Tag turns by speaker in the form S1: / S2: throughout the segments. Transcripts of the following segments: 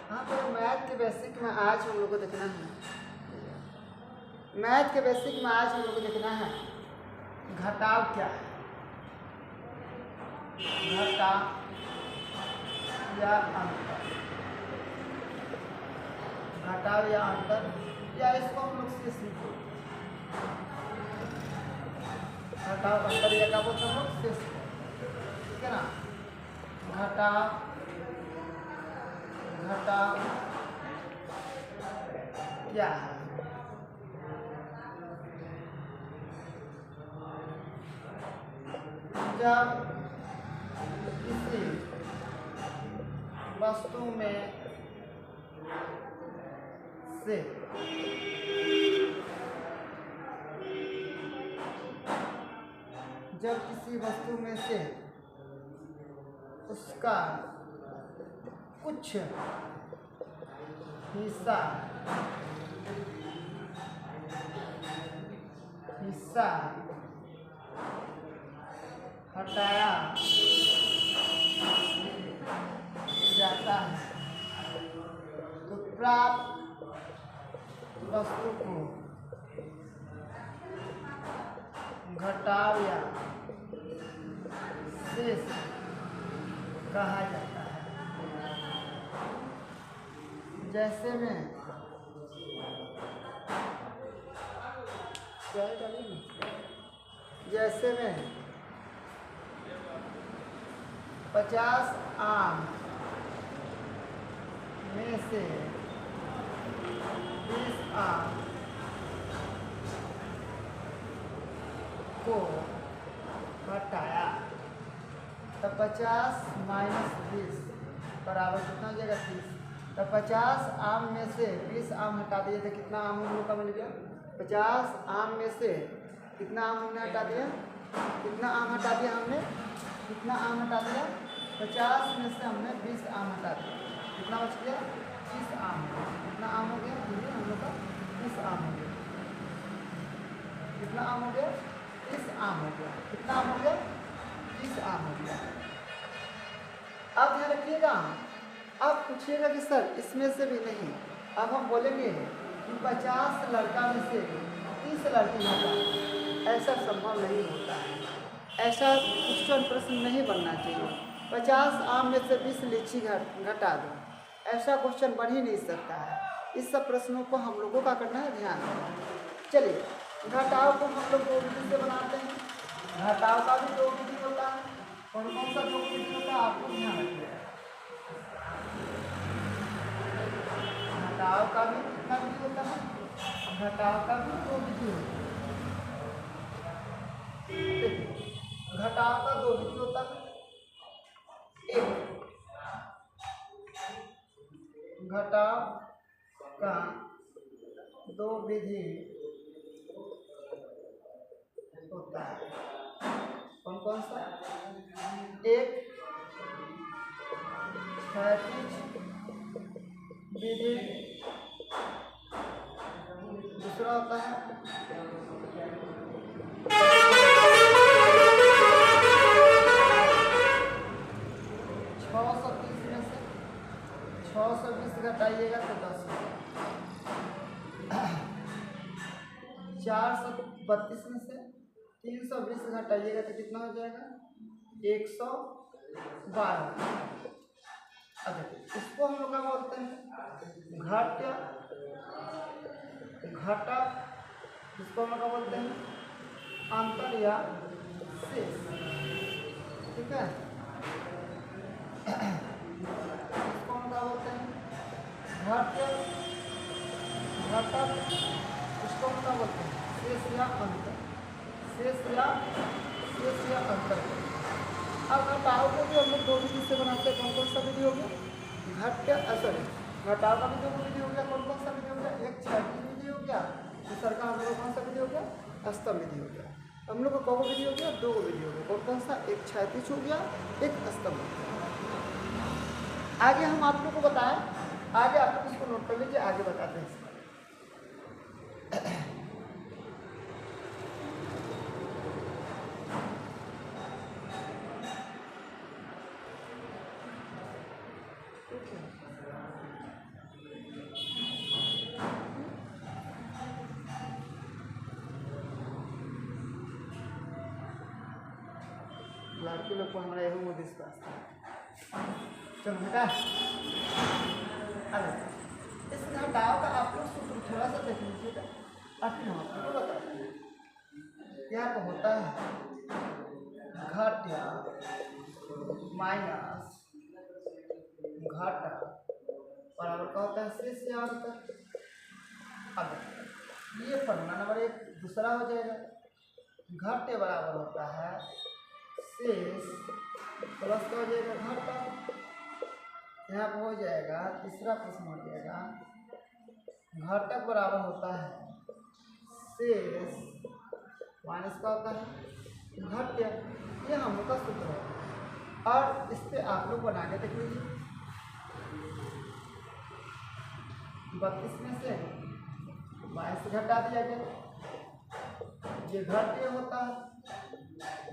S1: हाँ तो मैथ के बेसिक में आज हम लोग को देखना है, मैथ के बेसिक में आज हम लोग को देखना है घटाव क्या है, घटाव या अंतर, घटाव या अंतर, या इसको हम लोग से सीखो घटाव अंतर या क्या बोलते हैं हम लोग से, ठीक है ना। घटाव घटाव क्या है, जब किसी वस्तु में से जब किसी वस्तु में से उसका कुछ हिस्सा हटाया जाता है तो प्राप्त वस्तु को घटाव या शेष कहा जाता है। जैसे में जैसे में 50 आम में से 20 आम को हटाया तो 50 माइनस 20 बराबर कितना हो जाएगा 30। तो 50 आम में से 20 आम हटा दिए तो कितना आम हम लोग का मिल गया, 50 आम में से कितना आम हमने हटा दिया, कितना आम हटा दिया हमने, कितना आम हटा दिया, 50 में से हमने 20 आम हटा दिया, कितना बच गया 30 आम, कितना आम हो गया ये हम लोग का 30 आम हो गया, कितना आम हो गया 30 आम हो गया, कितना आम हो गया 30 आम हो गया। अब ध्यान रखिएगा, अब पूछिएगा कि सर इसमें से भी नहीं, अब हम बोलेंगे कि 50 लड़का में से 30 लड़की होगा, ऐसा संभव नहीं होता है, ऐसा क्वेश्चन प्रश्न नहीं बनना चाहिए। 50 आम में से 20 लीची घटा दो, ऐसा क्वेश्चन बन ही नहीं सकता है। इस सब प्रश्नों को हम लोगों का करना है ध्यान देना। चलिए घटाव को हम लोग 2 विधि से बनाते हैं, घटाव का भी 2 विधि होता है, कौन कौन सा 2 विधि होता है आपको ध्यान रखिएगा। घटाव का भी कितना विधि होता है, घटाव का भी 2 विधि होता है। घटाव का 2 विधि होता है, एक घटाव का 2 विधि होता है, कौन कौन सा, एक क्षैतिज विधि, दूसरा होता है 630 में से 620 घटाइएगा तो 10 432 में से 320 घटाइएगा तो कितना हो जाएगा 112। अच्छा इसको हम लोग क्या बोलते हैं घट्य घटक, इसको हम लोग क्या बोलते हैं अंतर या शेष, ठीक है। इसको हम क्या बोलते हैं घट्य घटक, इसको हम क्या बोलते हैं शेष या अंतर, शेष या अंतर। अब घटाव को भी हम लोग 2 विधि से बनाते हैं, कौन कौन सा विधि हो गया घट्य सॉरी घटाव का भी 2 विधि हो गया, कौन कौन सा विधि हो गया, एक क्षैतिज विधि हो गया, दूसरा का हम लोग कौन सा विधि हो गया स्तंभ विधि हो गया। हम लोग को कौन विधि हो गया 2 विधि हो गया, कौन कौन सा, एक क्षैतिज हो गया एक स्तंभ हो गया। आगे हम आप लोग को बताएं, आगे आप लोग इसको नोट कर लीजिए, आगे बताते हैं। लड़के लोग को हमारा यही विश्वास था। चलो बेटा, अरे इस घटाव का आप लोग सूत्र थोड़ा सा देख लीजिएगा, ताकि हम आपको बताते हैं। यहाँ पर होता है घटा माइनस घटा बराबर का होता है शेष या अंतर। अब ये फॉर्मूला नंबर 1 दूसरा हो जाएगा, घटे बराबर होता है शेष प्लस का हो जाएगा घटा। यहाँ पर हो जाएगा तीसरा प्रश्न हो जाएगा घटक बराबर होता है शेष माइनस का होता है घट्य। ये हम लोग का सूत्र है और इस पर आप लोग बना के देख लीजिए। 32 में से 22 घटा दिया गया, ये घट्य होता है,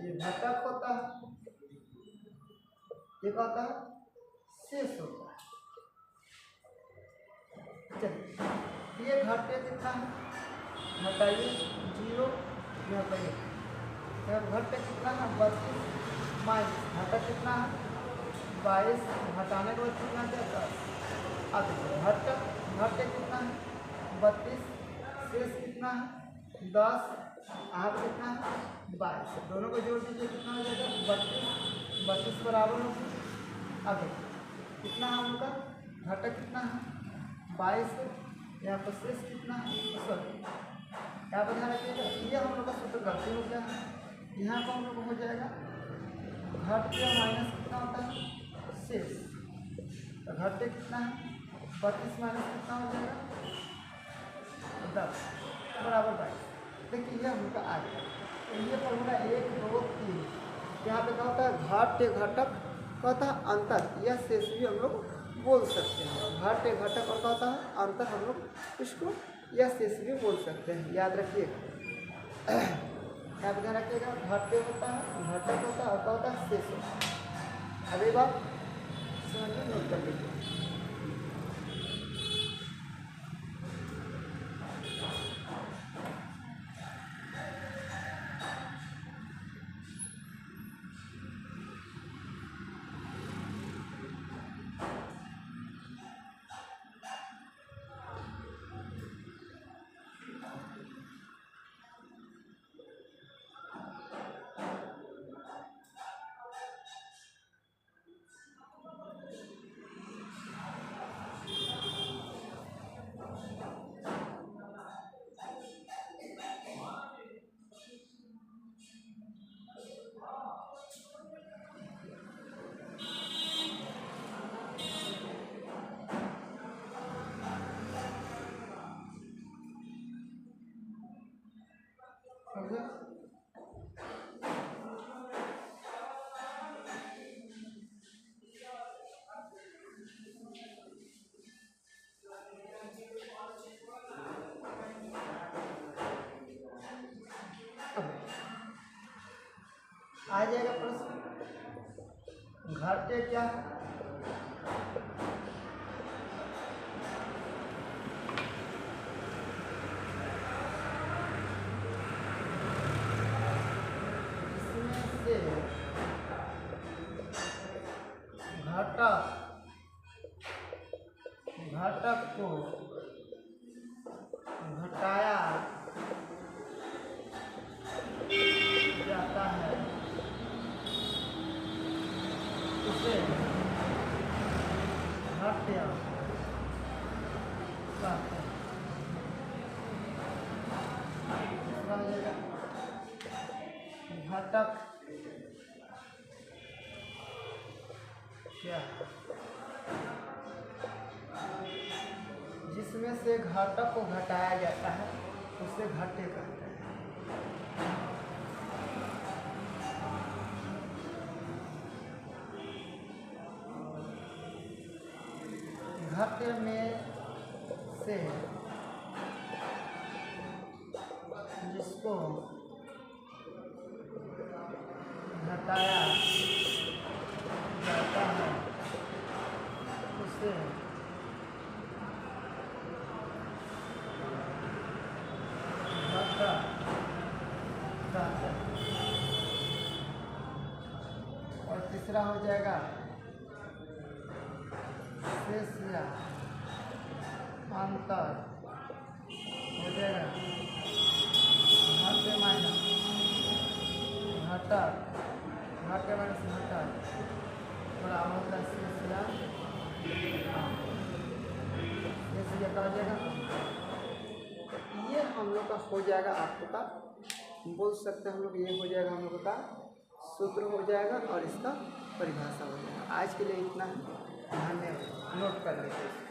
S1: ये घटक होता है, ये क्या होता है शेष होता है। चलिए ये घट्य कितना है, घटाइए 0 यहाँ पर घट्य कितना है 32 माइनस घटक कितना है 22, घटाने के बाद कितना क्या 10। अब घटक घट्य कितना है 32, शेष कितना है 10, आप कितना है 22, दोनों को जोड़ दीजिए कितना हो जाएगा 32 बराबर होगा। अब कितना है उनका घटक कितना है 22, यहाँ पर शेष कितना है 16। क्या बता रखिएगा, ये हम लोग का सूत्र गलती हो गया है। यहाँ पर हम लोग हो जाएगा घट्य माइनस कितना होता है शेष, तो घट्य कितना है 32 माइनस कितना हो जाएगा 10 बराबर 22। देखिए ये हम लोग का आ गया। तो ये फॉर्मूला 1 2 3 यहाँ पे क्या होता है घट्य घटक क्या होता है अंतर, यह शेष भी हम लोग बोल सकते हैं। घट्य घटक और क्या होता है अंतर, हम लोग इसको यह शेष भी बोल सकते हैं, याद रखिएगा। क्या ध्यान रखिएगा, घट्य होता है घटक होता है और क्या होता है शेष होता है। अभी बात समझ में नोट कर लीजिए। आ जाएगा प्रश्न, घट्य क्या है इसमें से घटक को घटाया जाता है, उसे घट्य कहते हैं। घटक क्या, जिसमें से घटक को घटाया जाता है उसे घट्य कहते हैं। घट्य में से जिसको घटाया जाता है उसे घटक कहते हैं। तीसरा हो जाएगा शेष या अंतर हो जाएगा घट माइनस घटक, घट माइनस घटक बराबर होता है शेष या का हो जाएगा। तो ये हम लोग का हो जाएगा, आपको का बोल सकते हैं हम लोग, ये हो जाएगा हम लोगों का सूत्र हो जाएगा और इसका परिभाषा हो जाएगा। आज के लिए इतना ही, धन्यवाद। नोट कर लीजिए।